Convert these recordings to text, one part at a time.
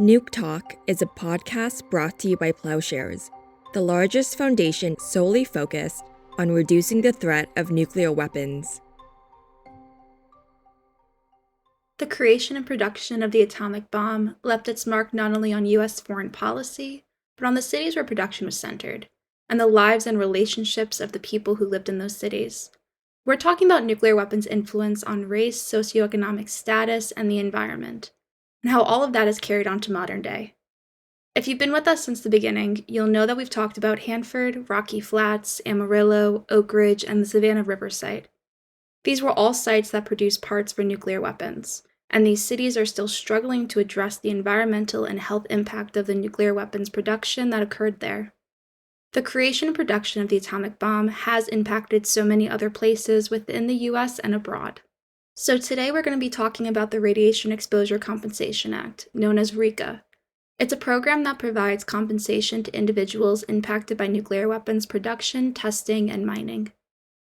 Nuke Talk is a podcast brought to you by Plowshares, the largest foundation solely focused on reducing the threat of nuclear weapons. The creation and production of the atomic bomb left its mark not only on U.S. foreign policy, but on the cities where production was centered, and the lives and relationships of the people who lived in those cities. We're talking about nuclear weapons' influence on race, socioeconomic status, and the environment, and how all of that is carried on to modern day. If you've been with us since the beginning, you'll know that we've talked about Hanford, Rocky Flats, Amarillo, Oak Ridge, and the Savannah River site. These were all sites that produced parts for nuclear weapons, and these cities are still struggling to address the environmental and health impact of the nuclear weapons production that occurred there. The creation and production of the atomic bomb has impacted so many other places within the US and abroad. So today we're going to be talking about the Radiation Exposure Compensation Act, known as RECA. It's a program that provides compensation to individuals impacted by nuclear weapons production, testing, and mining.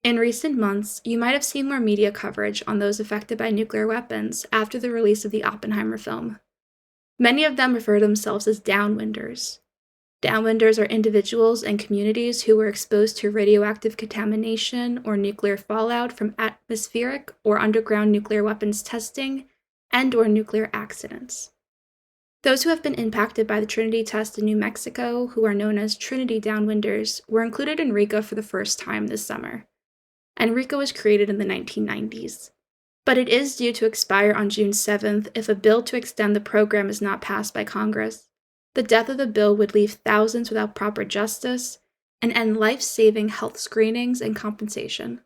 In recent months, you might have seen more media coverage on those affected by nuclear weapons after the release of the Oppenheimer film. Many of them refer to themselves as downwinders. Downwinders are individuals and communities who were exposed to radioactive contamination or nuclear fallout from atmospheric or underground nuclear weapons testing and/or nuclear accidents. Those who have been impacted by the Trinity test in New Mexico, who are known as Trinity downwinders, were included in RECA for the first time this summer. And RECA was created in the 1990s. But it is due to expire on June 7th if a bill to extend the program is not passed by Congress. The death of the bill would leave thousands without proper justice and end life-saving health screenings and compensation.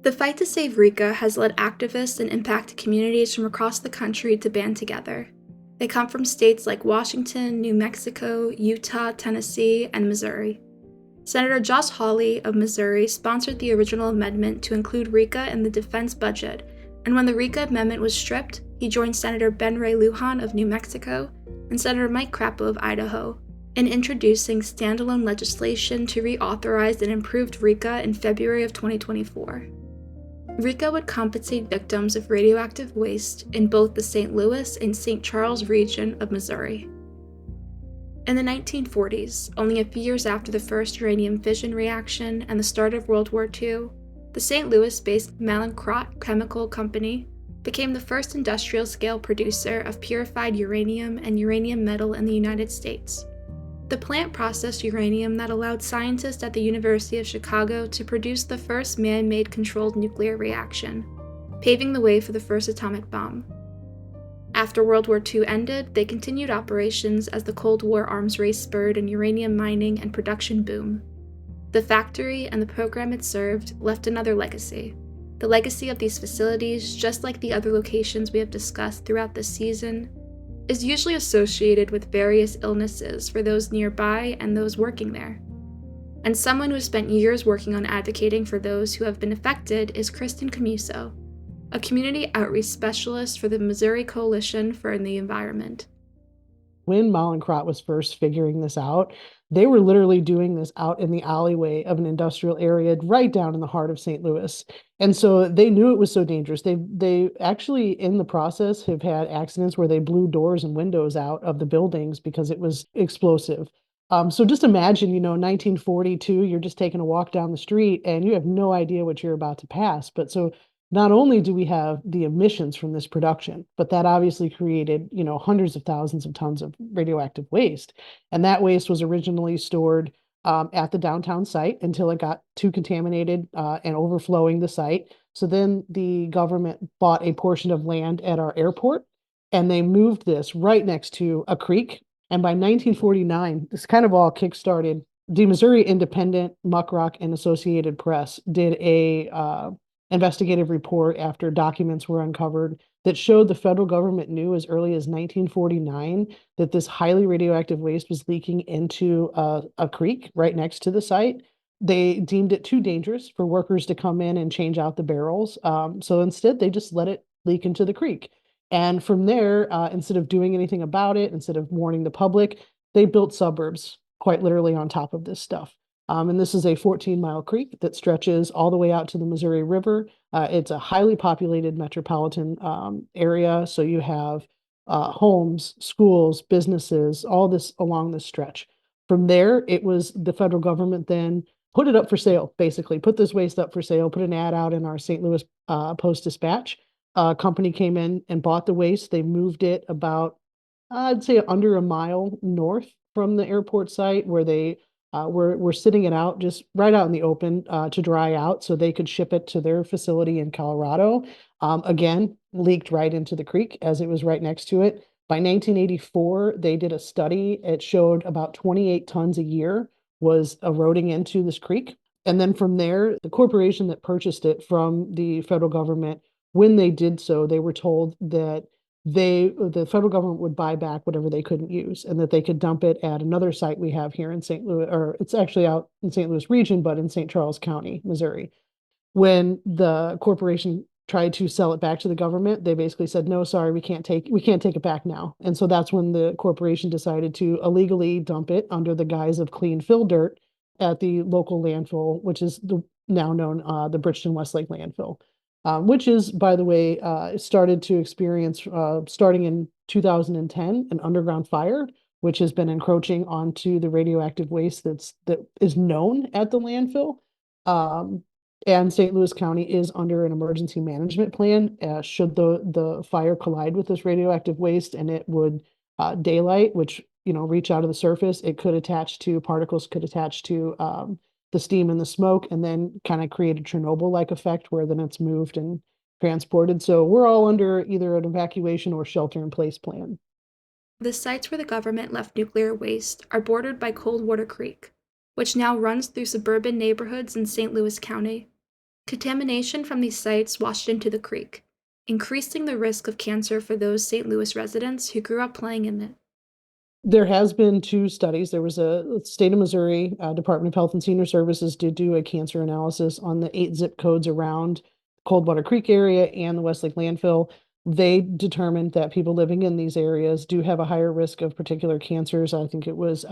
The fight to save RECA has led activists and impacted communities from across the country to band together. They come from states like Washington, New Mexico, Utah, Tennessee, and Missouri. Senator Josh Hawley of Missouri sponsored the original amendment to include RECA in the defense budget, and when the RECA amendment was stripped, he joined Senator Ben Ray Lujan of New Mexico and Senator Mike Crapo of Idaho in introducing standalone legislation to reauthorize an improved RECA in February of 2024. RECA would compensate victims of radioactive waste in both the St. Louis and St. Charles region of Missouri. In the 1940s, only a few years after the first uranium fission reaction and the start of World War II, the St. Louis-based Mallinckrodt Chemical Company became the first industrial-scale producer of purified uranium and uranium metal in the United States. The plant processed uranium that allowed scientists at the University of Chicago to produce the first man-made controlled nuclear reaction, paving the way for the first atomic bomb. After World War II ended, they continued operations as the Cold War arms race spurred an uranium mining and production boom. The factory and the program it served left another legacy. The legacy of these facilities, just like the other locations we have discussed throughout this season, is usually associated with various illnesses for those nearby and those working there. And someone who has spent years working on advocating for those who have been affected is Christen Commuso, a community outreach specialist for the Missouri Coalition for the Environment. When Mallinckrodt was first figuring this out, they were literally doing this out in the alleyway of an industrial area right down in the heart of St. Louis. And so they knew it was so dangerous. They actually, in the process, have had accidents where they blew doors and windows out of the buildings because it was explosive. So just imagine, 1942, you're just taking a walk down the street and you have no idea what you're about to pass. But so not only do we have the emissions from this production, but that obviously created, hundreds of thousands of tons of radioactive waste. And that waste was originally stored at the downtown site until it got too contaminated and overflowing the site. So then the government bought a portion of land at our airport, and they moved this right next to a creek. And by 1949, this kind of all kickstarted. The Missouri Independent, Muckrock, and Associated Press did a investigative report after documents were uncovered that showed the federal government knew as early as 1949 that this highly radioactive waste was leaking into a creek right next to the site. They deemed it too dangerous for workers to come in and change out the barrels. So instead, they just let it leak into the creek. And from there, instead of doing anything about it, instead of warning the public, they built suburbs quite literally on top of this stuff. And this is a 14-mile creek that stretches all the way out to the Missouri River. It's a highly populated metropolitan area. So you have homes, schools, businesses, all this along this stretch. From there, it was the federal government then put it up for sale, basically, put this waste up for sale, put an ad out in our St. Louis Post-Dispatch. A company came in and bought the waste. They moved it about, I'd say, under a mile north from the airport site where they we're sitting it out just right out in the open to dry out so they could ship it to their facility in Colorado. Again, leaked right into the creek as it was right next to it. By 1984, they did a study. It showed about 28 tons a year was eroding into this creek. And then from there, the corporation that purchased it from the federal government, when they did so, they were told that the federal government would buy back whatever they couldn't use and that they could dump it at another site we have here in St. Louis, or it's actually out in St. Louis region, but in St. Charles County, Missouri. When the corporation tried to sell it back to the government, they basically said, no, sorry, we can't take it back now. And so that's when the corporation decided to illegally dump it under the guise of clean fill dirt at the local landfill, which is the now known the Bridgeton Westlake landfill. Which is, by the way, started to experience, starting in 2010, an underground fire, which has been encroaching onto the radioactive waste that is known at the landfill. And St. Louis County is under an emergency management plan. Should the fire collide with this radioactive waste and it would daylight, which reach out of the surface, it could attach to particles, could attach to the steam and the smoke, and then kind of create a Chernobyl-like effect where then it's moved and transported. So we're all under either an evacuation or shelter-in-place plan. The sites where the government left nuclear waste are bordered by Coldwater Creek, which now runs through suburban neighborhoods in St. Louis County. Contamination from these sites washed into the creek, increasing the risk of cancer for those St. Louis residents who grew up playing in it. There has been two studies. There was a state of Missouri Department of Health and Senior Services did do a cancer analysis on the 8 zip codes around Coldwater Creek area and the Westlake landfill. They determined that people living in these areas do have a higher risk of particular cancers. I think it was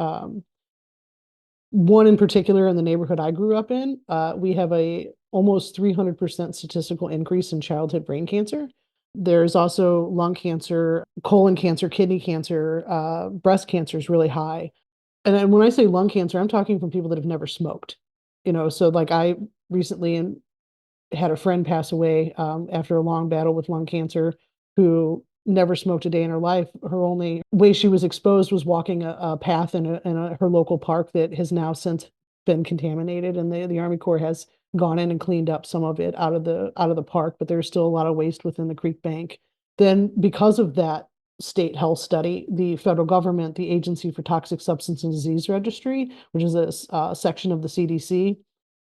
one in particular in the neighborhood I grew up in. We have a almost 300% statistical increase in childhood brain cancer. There's also lung cancer, colon cancer, kidney cancer, breast cancer is really high. And then when I say lung cancer, I'm talking from people that have never smoked. So like I recently had a friend pass away after a long battle with lung cancer who never smoked a day in her life. Her only way she was exposed was walking a path in her local park that has now since been contaminated, and the Army Corps has gone in and cleaned up some of it out of the park, but there's still a lot of waste within the creek bank. Then because of that state health study, the federal government, the Agency for Toxic Substance and Disease Registry, which is a section of the CDC,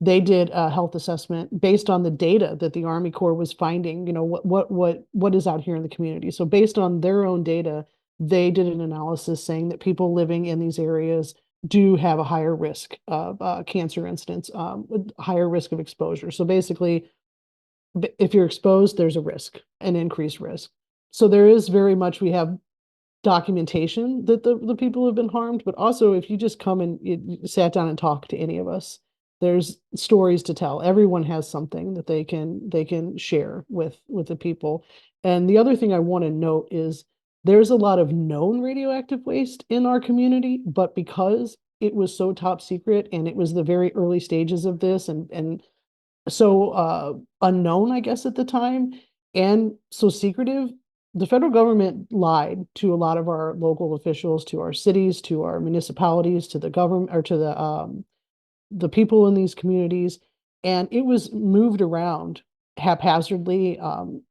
they did a health assessment based on the data that the Army Corps was finding, what is out here in the community. So based on their own data, they did an analysis saying that people living in these areas do have a higher risk of cancer incidence, higher risk of exposure. So basically, if you're exposed, there's a risk, an increased risk. So there is very much, we have documentation that the people have been harmed, but also if you just come and you sat down and talk to any of us, there's stories to tell. Everyone has something that they can share with the people. And the other thing I want to note is there's a lot of known radioactive waste in our community, but because it was so top secret and it was the very early stages of this and so unknown, I guess, at the time, and so secretive, the federal government lied to a lot of our local officials, to our cities, to our municipalities, to the government, or to the people in these communities, and it was moved around haphazardly.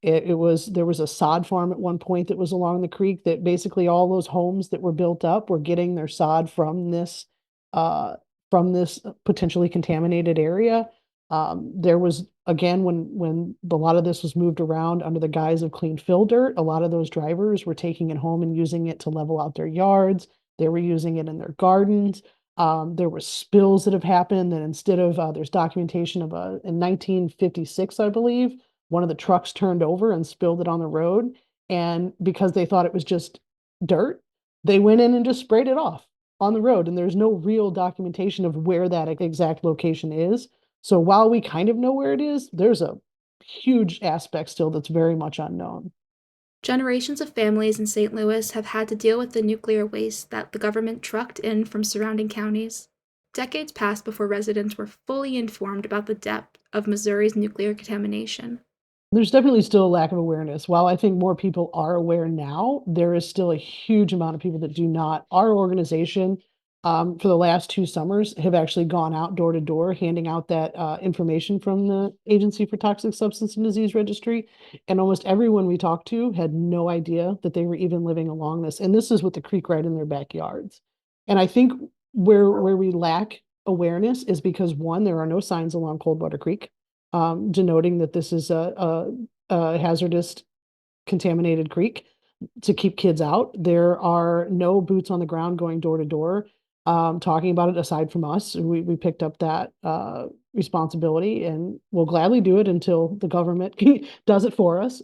There was a sod farm at one point that was along the creek that basically all those homes that were built up were getting their sod from this potentially contaminated area. There was, again, when a lot of this was moved around under the guise of clean fill dirt, a lot of those drivers were taking it home and using it to level out their yards. They were using it in their gardens. There were spills that have happened that instead of, there's documentation of in 1956, I believe, one of the trucks turned over and spilled it on the road. And because they thought it was just dirt, they went in and just sprayed it off. on the road, and there's no real documentation of where that exact location is. So while we kind of know where it is, there's a huge aspect still that's very much unknown. Generations of families in St. Louis have had to deal with the nuclear waste that the government trucked in from surrounding counties. Decades passed before residents were fully informed about the depth of Missouri's nuclear contamination. There's definitely still a lack of awareness. While I think more people are aware now, there is still a huge amount of people that do not. Our organization, for the last 2 summers, have actually gone out door to door handing out that information from the Agency for Toxic Substance and Disease Registry. And almost everyone we talked to had no idea that they were even living along this. And this is with the creek right in their backyards. And I think where we lack awareness is because, one, there are no signs along Coldwater Creek denoting that this is a hazardous contaminated creek to keep kids out. There are no boots on the ground going door to door talking about it aside from us. We picked up that responsibility and we'll gladly do it until the government does it for us.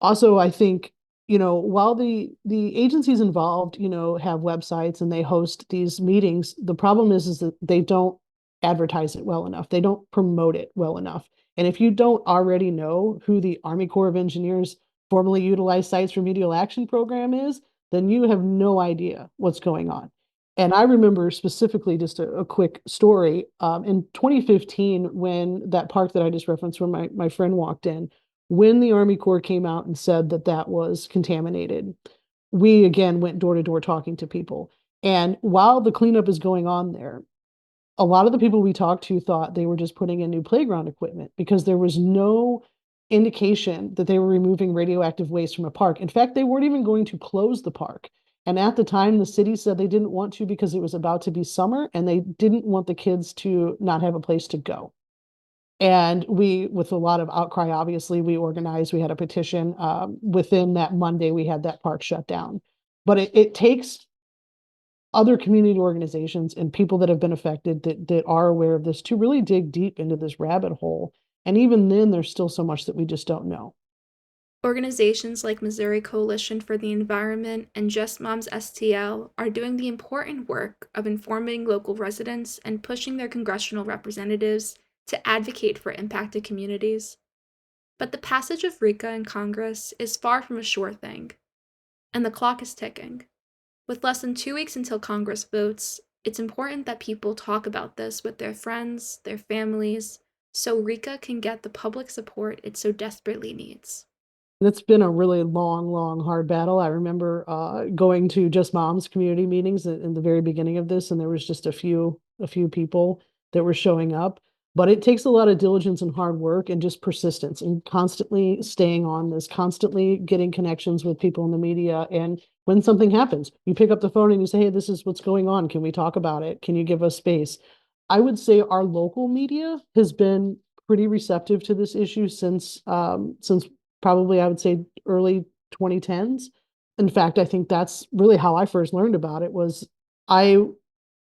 Also, I think, while the agencies involved, have websites and they host these meetings, the problem is that they don't advertise it well enough. They don't promote it well enough. And if you don't already know who the Army Corps of Engineers formerly utilized sites remedial action program is, then you have no idea what's going on. And I remember specifically just a quick story in 2015 when that park that I just referenced, where my friend walked in, when the Army Corps came out and said that that was contaminated, we again went door to door talking to people. And while the cleanup is going on there, a lot of the people we talked to thought they were just putting in new playground equipment because there was no indication that they were removing radioactive waste from a park. In fact, they weren't even going to close the park. And at the time, the city said they didn't want to because it was about to be summer and they didn't want the kids to not have a place to go. And we, with a lot of outcry, obviously, we organized, we had a petition. Within that Monday, we had that park shut down. But it takes other community organizations and people that have been affected that are aware of this to really dig deep into this rabbit hole. And even then, there's still so much that we just don't know. Organizations like Missouri Coalition for the Environment and Just Moms STL are doing the important work of informing local residents and pushing their congressional representatives to advocate for impacted communities. But the passage of RECA in Congress is far from a sure thing, and the clock is ticking. With less than 2 weeks until Congress votes, it's important that people talk about this with their friends, their families, so RECA can get the public support it so desperately needs. It's been a really long, long, hard battle. I remember going to Just Moms community meetings in the very beginning of this, and there was just a few people that were showing up. But it takes a lot of diligence and hard work and just persistence and constantly staying on this, constantly getting connections with people in the media. And when something happens, you pick up the phone and you say, hey, this is what's going on. Can we talk about it? Can you give us space? I would say our local media has been pretty receptive to this issue since probably, I would say, early 2010s. In fact, I think that's really how I first learned about it. I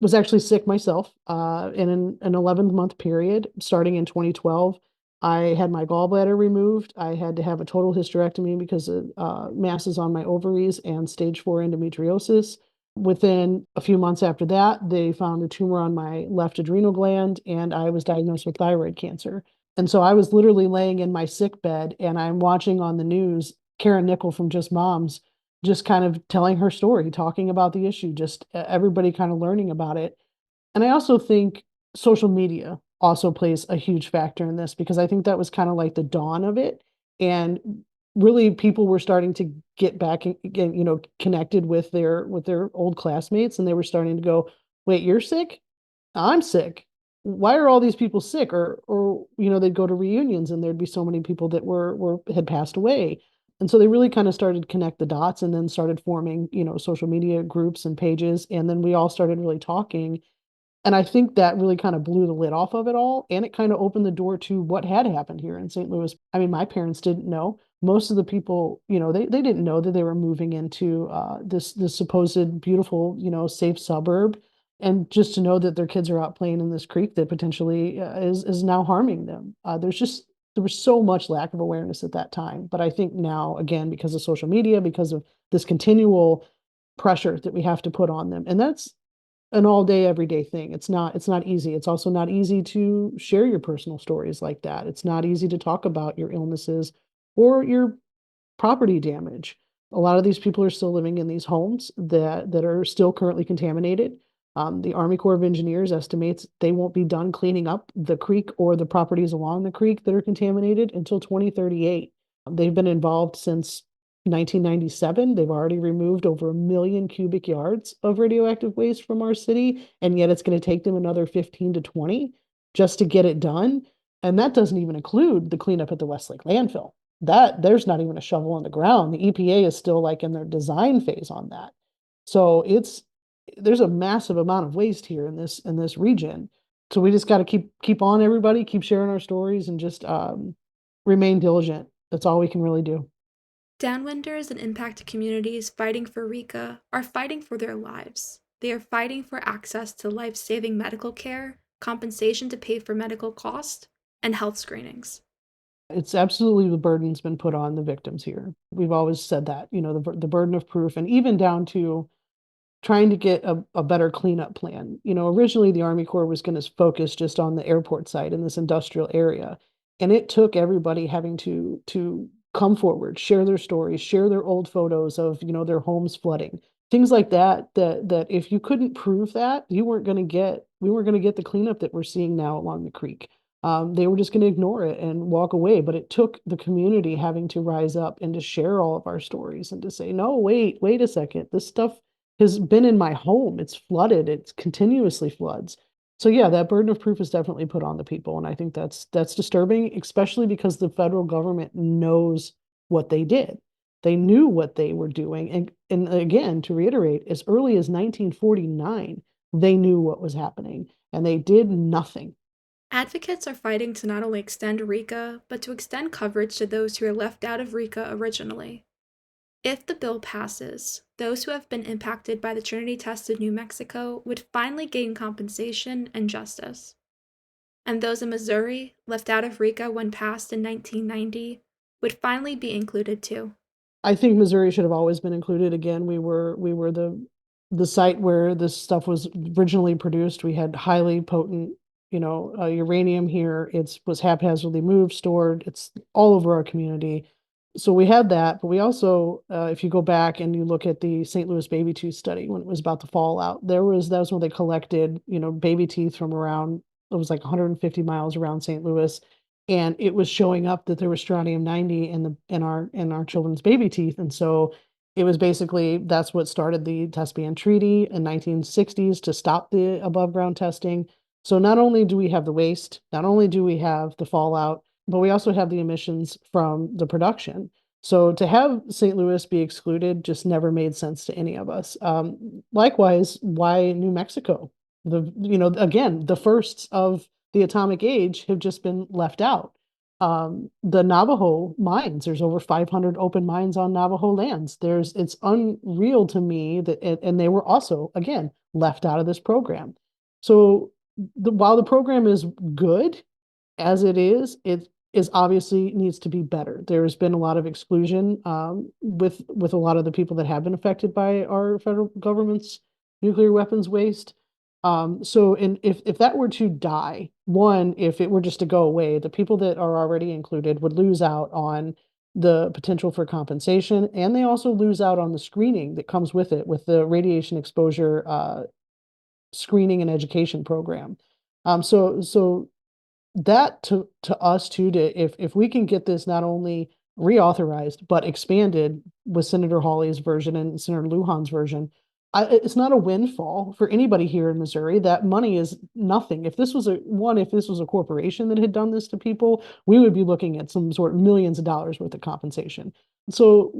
was actually sick myself in an 11-month period starting in 2012. I had my gallbladder removed. I had to have a total hysterectomy because of masses on my ovaries and stage 4 endometriosis. Within a few months after that, they found a tumor on my left adrenal gland, and I was diagnosed with thyroid cancer. And so I was literally laying in my sick bed, and I'm watching on the news Karen Nickel from Just Moms just kind of telling her story, talking about the issue, just everybody kind of learning about it. And I also think social media also plays a huge factor in this because I think that was kind of like the dawn of it. And really people were starting to get back and get, connected with their old classmates, and they were starting to go, wait, you're sick? I'm sick. Why are all these people sick? Or they'd go to reunions and there'd be so many people that had passed away. And so they really kind of started to connect the dots and then started forming, social media groups and pages. And then we all started really talking. And I think that really kind of blew the lid off of it all. And it kind of opened the door to what had happened here in St. Louis. I mean, my parents didn't know. Most of the people, they didn't know that they were moving into this supposed beautiful, safe suburb. And just to know that their kids are out playing in this creek that potentially is now harming them. There was so much lack of awareness at that time. But I think now, again, because of social media, because of this continual pressure that we have to put on them. And that's an all day, everyday thing. It's not easy. It's also not easy to share your personal stories like that. It's not easy to talk about your illnesses or your property damage. A lot of these people are still living in these homes that are still currently contaminated. The Army Corps of Engineers estimates they won't be done cleaning up the creek or the properties along the creek that are contaminated until 2038. They've been involved since 1997. They've already removed over 1 million cubic yards of radioactive waste from our city, and yet it's going to take them another 15 to 20 just to get it done. And that doesn't even include the cleanup at the Westlake landfill. That there's not even a shovel on the ground. The EPA is still like in their design phase on that. So there's a massive amount of waste here in this region. So we just got to keep on, everybody, keep sharing our stories, and just remain diligent. That's all we can really do. Downwinders and impacted communities fighting for RECA are fighting for their lives. They are fighting for access to life-saving medical care, compensation to pay for medical costs, and health screenings. It's absolutely, the burden's been put on the victims here. We've always said that, the burden of proof, and even down to trying to get a better cleanup plan. Originally the Army Corps was going to focus just on the airport site in this industrial area. And it took everybody having to come forward, share their stories, share their old photos of, their homes flooding, things like that if you couldn't prove that, we weren't going to get the cleanup that we're seeing now along the creek. They were just going to ignore it and walk away. But it took the community having to rise up and to share all of our stories and to say, no, wait a second, this stuff has been in my home. It's flooded. It continuously floods. So yeah, that burden of proof is definitely put on the people. And I think that's disturbing, especially because the federal government knows what they did. They knew what they were doing. And again, to reiterate, as early as 1949, they knew what was happening and they did nothing. Advocates are fighting to not only extend RECA, but to extend coverage to those who were left out of RECA originally. If the bill passes, those who have been impacted by the Trinity test in New Mexico would finally gain compensation and justice. And those in Missouri, left out of RECA when passed in 1990, would finally be included too. I think Missouri should have always been included. Again, we were the site where this stuff was originally produced. We had highly potent, uranium here. It was haphazardly moved, stored. It's all over our community. So we had that, but we also, if you go back and you look at the St. Louis baby tooth study when it was about to fall out, that was when they collected, baby teeth from around, it was like 150 miles around St. Louis, and it was showing up that there was strontium-90 in our children's baby teeth. And so it was basically, that's what started the test ban treaty in 1960s to stop the above ground testing. So not only do we have the waste, not only do we have the fallout, but we also have the emissions from the production. So to have St. Louis be excluded just never made sense to any of us. Likewise, why New Mexico? Again, the firsts of the atomic age have just been left out. The Navajo mines, there's over 500 open mines on Navajo lands. It's unreal to me that, and they were also, again, left out of this program. So while the program is good as it is obviously needs to be better. There's been a lot of exclusion with a lot of the people that have been affected by our federal government's nuclear weapons waste. So if that were to die, if it were just to go away, the people that are already included would lose out on the potential for compensation, and they also lose out on the screening that comes with it, with the radiation exposure screening and education program. So that to us too, if we can get this not only reauthorized but expanded with Senator Hawley's version and Senator Lujan's version, it's not a windfall for anybody here in Missouri. That money is nothing. If this was a corporation that had done this to people, we would be looking at some sort of millions of dollars worth of compensation. So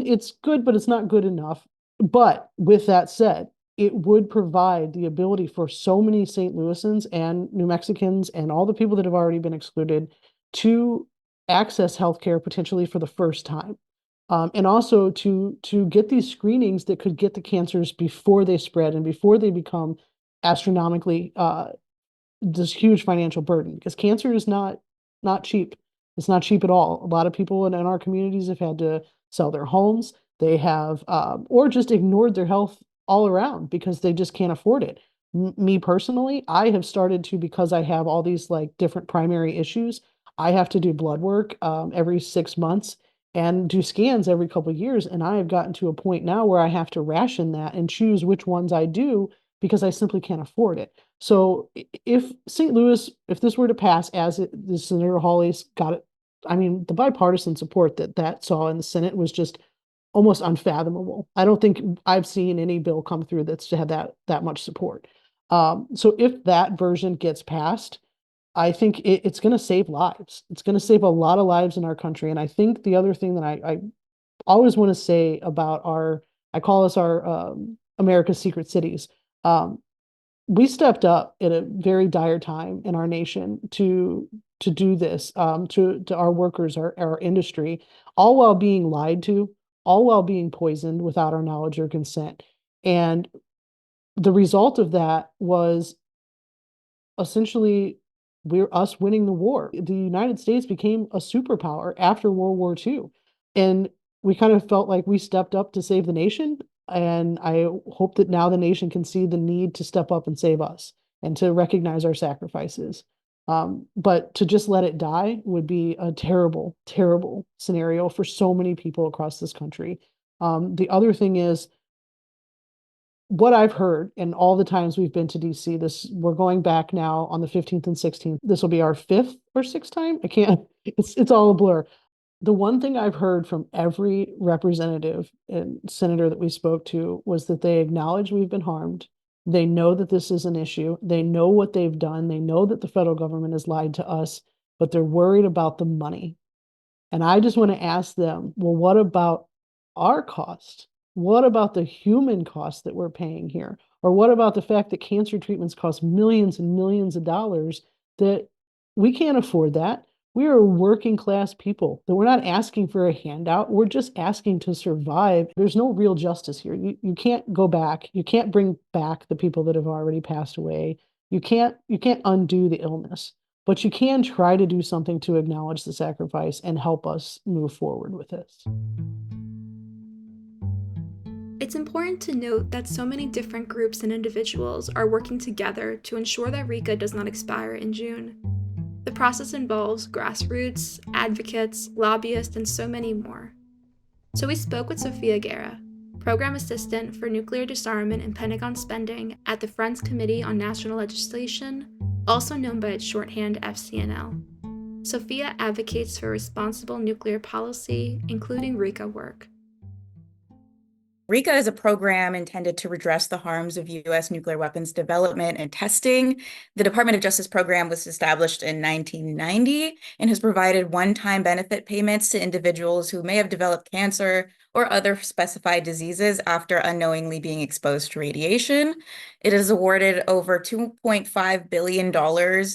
it's good, but it's not good enough. But with that said, it would provide the ability for so many St. Louisans and New Mexicans and all the people that have already been excluded to access healthcare potentially for the first time. And also to get these screenings that could get the cancers before they spread and before they become astronomically this huge financial burden, because cancer is not cheap. It's not cheap at all. A lot of people in our communities have had to sell their homes. They have, or just ignored their health all around because they just can't afford it. Me personally, I have started to, because I have all these like different primary issues, I have to do blood work every 6 months and do scans every couple of years. And I have gotten to a point now where I have to ration that and choose which ones I do because I simply can't afford it. So if St. Louis, if this were to pass as the Senator Hawley's got it, I mean, the bipartisan support that saw in the Senate was just almost unfathomable. I don't think I've seen any bill come through that's had that much support. So if that version gets passed, I think it's going to save lives. It's going to save a lot of lives in our country. And I think the other thing that I always want to say about I call us our America's secret cities. Um, we stepped up in a very dire time in our nation to do this to our workers, our industry, all while being lied to, all while being poisoned without our knowledge or consent. And the result of that was essentially we're us winning the war. The United States became a superpower after World War II. And we kind of felt like we stepped up to save the nation. And I hope that now the nation can see the need to step up and save us and to recognize our sacrifices. But to just let it die would be a terrible, terrible scenario for so many people across this country. The other thing is, what I've heard and all the times we've been to DC, we're going back now on the 15th and 16th. This will be our fifth or sixth time. I can't, it's all a blur. The one thing I've heard from every representative and senator that we spoke to was that they acknowledge we've been harmed. They know that this is an issue. They know what they've done. They know that the federal government has lied to us, but they're worried about the money. And I just want to ask them, well, what about our cost? What about the human cost that we're paying here? Or what about the fact that cancer treatments cost millions and millions of dollars that we can't afford that? We are working class people, that we're not asking for a handout. We're just asking to survive. There's no real justice here. You can't go back. You can't bring back the people that have already passed away. You can't undo the illness, but you can try to do something to acknowledge the sacrifice and help us move forward with this. It's important to note that so many different groups and individuals are working together to ensure that RECA does not expire in June. The process involves grassroots, advocates, lobbyists, and so many more. So we spoke with Sofia Guerra, Program Assistant for Nuclear Disarmament and Pentagon Spending at the Friends Committee on National Legislation, also known by its shorthand FCNL. Sofia advocates for responsible nuclear policy, including RECA work. RECA is a program intended to redress the harms of U.S. nuclear weapons development and testing. The Department of Justice program was established in 1990 and has provided one-time benefit payments to individuals who may have developed cancer or other specified diseases after unknowingly being exposed to radiation. It has awarded over $2.5 billion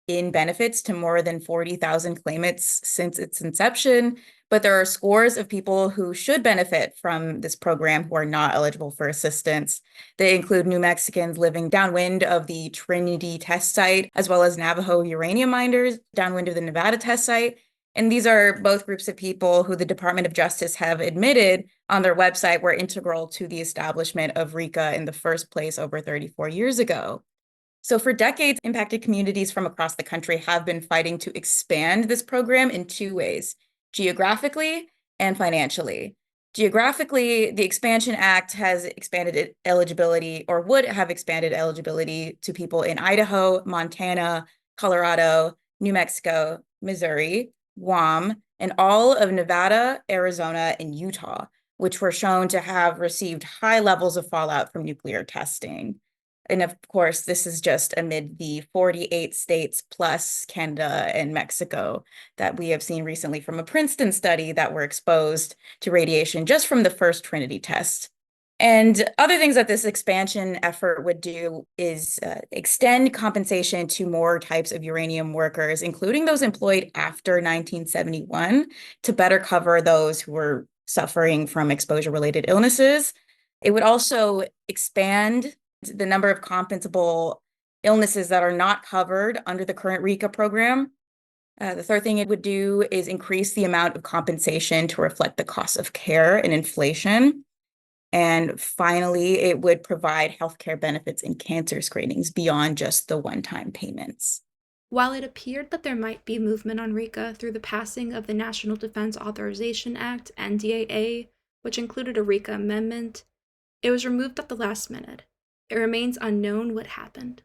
in benefits to more than 40,000 claimants since its inception. But there are scores of people who should benefit from this program who are not eligible for assistance. They include New Mexicans living downwind of the Trinity test site, as well as Navajo uranium miners downwind of the Nevada test site. And these are both groups of people who the Department of Justice have admitted on their website were integral to the establishment of RECA in the first place over 34 years ago. So for decades, impacted communities from across the country have been fighting to expand this program in two ways: geographically and financially. Geographically, the Expansion Act has expanded eligibility, or would have expanded eligibility, to people in Idaho, Montana, Colorado, New Mexico, Missouri, Guam, and all of Nevada, Arizona, and Utah, which were shown to have received high levels of fallout from nuclear testing. And of course, this is just amid the 48 states plus Canada and Mexico that we have seen recently from a Princeton study that were exposed to radiation just from the first Trinity test. And other things that this expansion effort would do is extend compensation to more types of uranium workers, including those employed after 1971, to better cover those who were suffering from exposure-related illnesses. It would also expand the number of compensable illnesses that are not covered under the current RECA program. The third thing it would do is increase the amount of compensation to reflect the cost of care and inflation. And finally, it would provide healthcare benefits and cancer screenings beyond just the one-time payments. While it appeared that there might be movement on RECA through the passing of the National Defense Authorization Act, NDAA, which included a RECA amendment, it was removed at the last minute. It remains unknown what happened.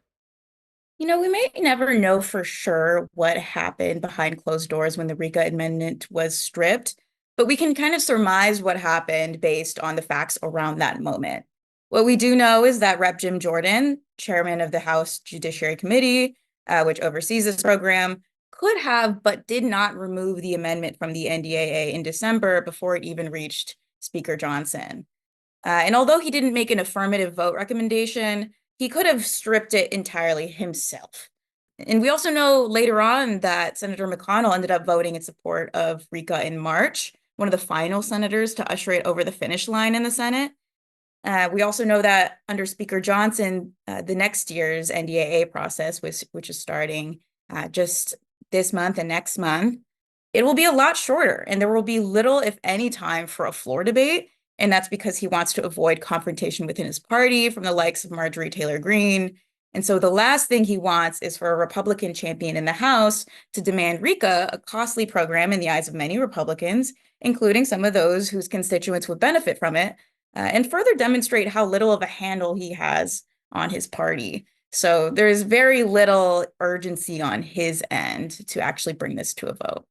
We may never know for sure what happened behind closed doors when the RECA amendment was stripped, but we can kind of surmise what happened based on the facts around that moment. What we do know is that Rep. Jim Jordan, chairman of the House Judiciary Committee, which oversees this program, could have but did not remove the amendment from the NDAA in December before it even reached Speaker Johnson. And although he didn't make an affirmative vote recommendation, he could have stripped it entirely himself. And we also know later on that Senator McConnell ended up voting in support of RECA in March, one of the final senators to usher it over the finish line in the Senate. We also know that under Speaker Johnson, the next year's NDAA process, which is starting just this month and next month, it will be a lot shorter, and there will be little, if any, time for a floor debate. And that's because he wants to avoid confrontation within his party from the likes of Marjorie Taylor Greene. And so the last thing he wants is for a Republican champion in the House to demand RECA, a costly program in the eyes of many Republicans, including some of those whose constituents would benefit from it, and further demonstrate how little of a handle he has on his party. So there's very little urgency on his end to actually bring this to a vote.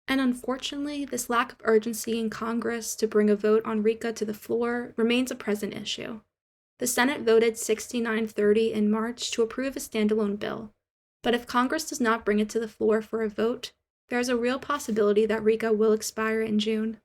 And unfortunately, this lack of urgency in Congress to bring a vote on RECA to the floor remains a present issue. The Senate voted 69-30 in March to approve a standalone bill, but if Congress does not bring it to the floor for a vote, there is a real possibility that RECA will expire in June.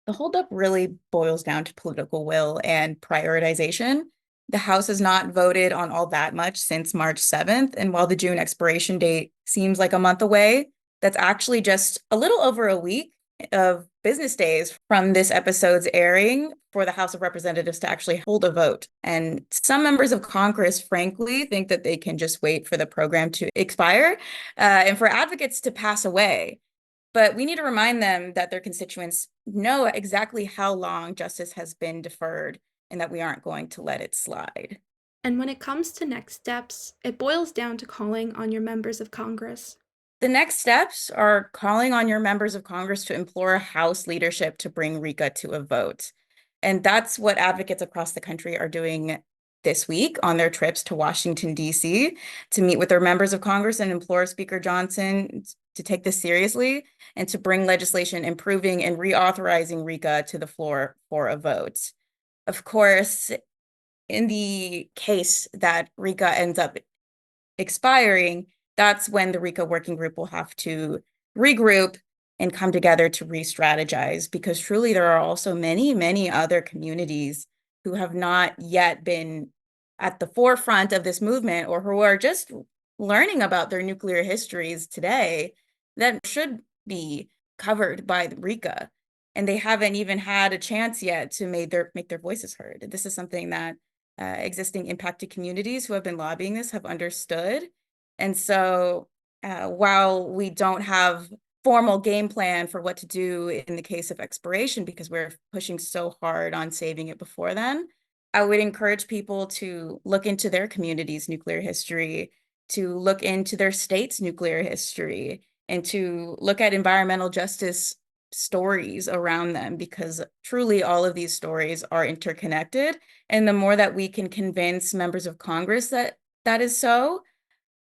The holdup really boils down to political will and prioritization. The House has not voted on all that much since March 7th, and while the June expiration date seems like a month away, that's actually just a little over a week of business days from this episode's airing for the House of Representatives to actually hold a vote. And some members of Congress, frankly, think that they can just wait for the program to expire and for advocates to pass away. But we need to remind them that their constituents know exactly how long justice has been deferred and that we aren't going to let it slide. And when it comes to next steps, it boils down to calling on your members of Congress. The next steps are calling on your members of Congress to implore House leadership to bring RECA to a vote. And that's what advocates across the country are doing this week on their trips to Washington, D.C., to meet with their members of Congress and implore Speaker Johnson to take this seriously and to bring legislation improving and reauthorizing RECA to the floor for a vote. Of course, in the case that RECA ends up expiring, that's when the RECA working group will have to regroup and come together to re-strategize, because truly there are also many, many other communities who have not yet been at the forefront of this movement or who are just learning about their nuclear histories today that should be covered by the RECA. And they haven't even had a chance yet to make their voices heard. This is something that existing impacted communities who have been lobbying this have understood. And so while we don't have formal game plan for what to do in the case of expiration, because we're pushing so hard on saving it before then, I would encourage people to look into their community's nuclear history, to look into their state's nuclear history, and to look at environmental justice stories around them, because truly all of these stories are interconnected. And the more that we can convince members of Congress that that is so,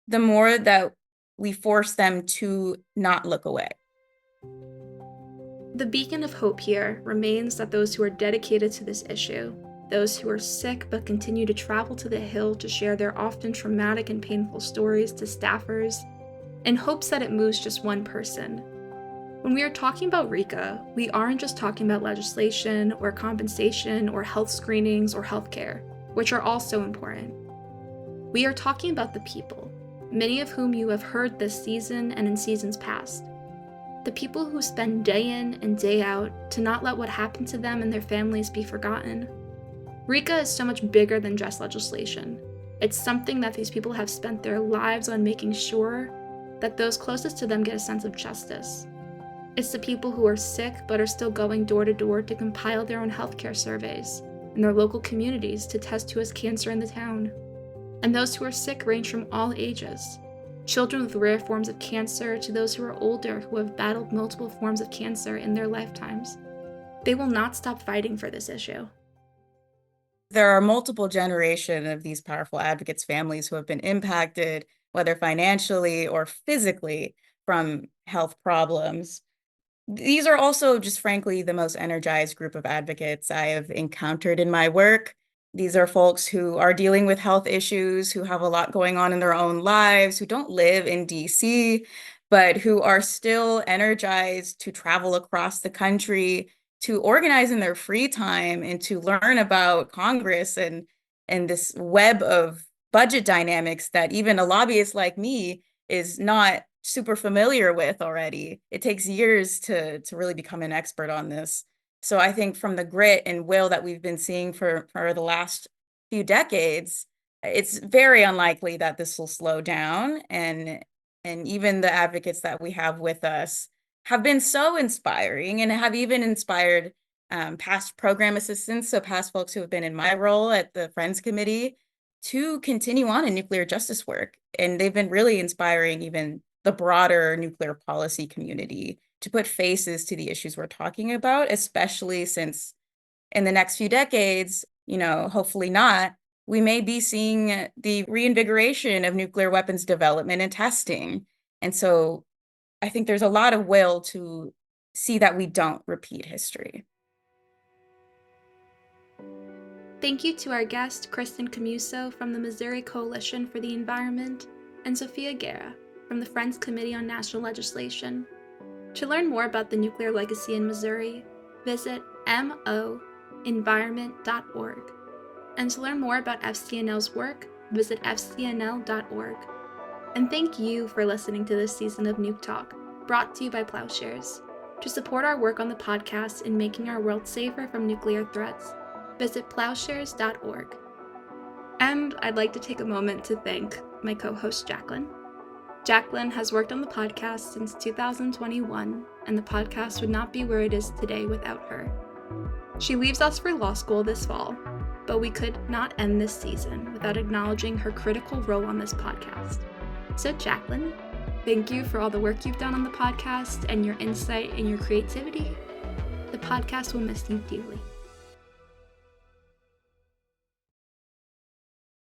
the more that we force them to not look away. The beacon of hope here remains that those who are dedicated to this issue, those who are sick but continue to travel to the Hill to share their often traumatic and painful stories to staffers, in hopes that it moves just one person. When we are talking about RECA, we aren't just talking about legislation or compensation or health screenings or healthcare, which are also important. We are talking about the people, many of whom you have heard this season and in seasons past. The people who spend day in and day out to not let what happened to them and their families be forgotten. RECA is so much bigger than just legislation. It's something that these people have spent their lives on making sure that those closest to them get a sense of justice. It's the people who are sick but are still going door to door to compile their own healthcare surveys in their local communities to test who has cancer in the town. And those who are sick range from all ages. Children with rare forms of cancer to those who are older who have battled multiple forms of cancer in their lifetimes. They will not stop fighting for this issue. There are multiple generations of these powerful advocates' families who have been impacted, whether financially or physically, from health problems. These are also just frankly the most energized group of advocates I have encountered in my work. These are folks who are dealing with health issues, who have a lot going on in their own lives, who don't live in DC, but who are still energized to travel across the country, to organize in their free time, and to learn about Congress and this web of budget dynamics that even a lobbyist like me is not super familiar with already. It takes years to really become an expert on this. So I think from the grit and will that we've been seeing for the last few decades, it's very unlikely that this will slow down. And even the advocates that we have with us have been so inspiring and have even inspired past program assistants, so past folks who have been in my role at the Friends Committee, to continue on in nuclear justice work. And they've been really inspiring even the broader nuclear policy community to put faces to the issues we're talking about, especially since in the next few decades, hopefully not, we may be seeing the reinvigoration of nuclear weapons development and testing. And so I think there's a lot of will to see that we don't repeat history. Thank you to our guest, Christen Commuso from the Missouri Coalition for the Environment, and Sofia Guerra from the Friends Committee on National Legislation. To learn more about the nuclear legacy in Missouri, visit moenvironment.org. And to learn more about FCNL's work, visit fcnl.org. And thank you for listening to this season of Nuke Talk, brought to you by Plowshares. To support our work on the podcast in making our world safer from nuclear threats, visit plowshares.org. And I'd like to take a moment to thank my co-host Jacqueline. Jacqueline has worked on the podcast since 2021, and the podcast would not be where it is today without her. She leaves us for law school this fall, but we could not end this season without acknowledging her critical role on this podcast. So Jacqueline, thank you for all the work you've done on the podcast and your insight and your creativity. The podcast will miss you dearly.